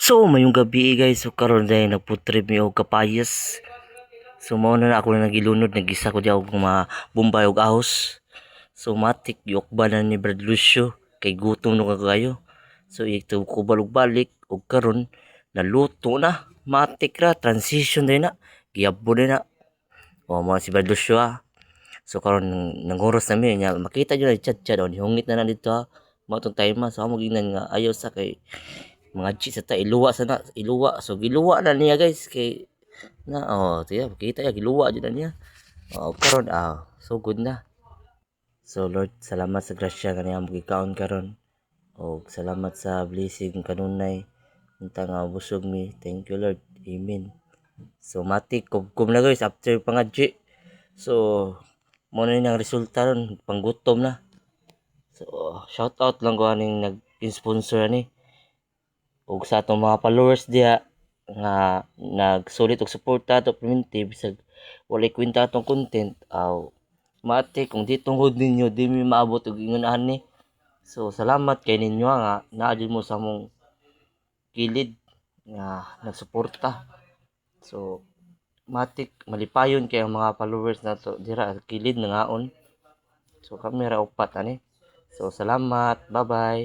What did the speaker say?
So, mayong gabi guys, so karon dahil nagputrip mi og kapayas. So, mao na ako na nagilunod, nagisa ko di og mga bombay og ahos. So, matik yok ba na ni Brad Lucio kay gutom no kayo. So, ito ko balik og karon naluto na. Matik ra transition din na. Giyabo din na. O mo si Brad Lucio ah. So karon nanguros na mi nya makita jud na chat-chat o hungit na dito ha. Mao tong time so mo ginan nga ayaw sa kay mga G sa ta iluwa sa na iluwa so giluwa na niya guys kay na tiya kita ya giluwa jud na niya karon so good na. So Lord, salamat sa grasya kaniyang gikaon karon o salamat sa blessing kanunay unta nga busog mi. Thank you Lord, amen. So matik kum na guys after pangadji. So mo na yung resulta ron panggutom na. So shout out lang ko aning nag-sponsor ani ug sa atong mga followers diha nga nagsulit og suporta ato preventive bisag walay kwenta atong content mate kung di tungod ninyo di mi maabot og ingon ani. So salamat kay ninyo nga naa mo sa mong kilid nga nagsuporta. So matik malipayon kay ang mga followers nato dira kilid nangaon. So kami ra upat ani. So salamat, bye bye.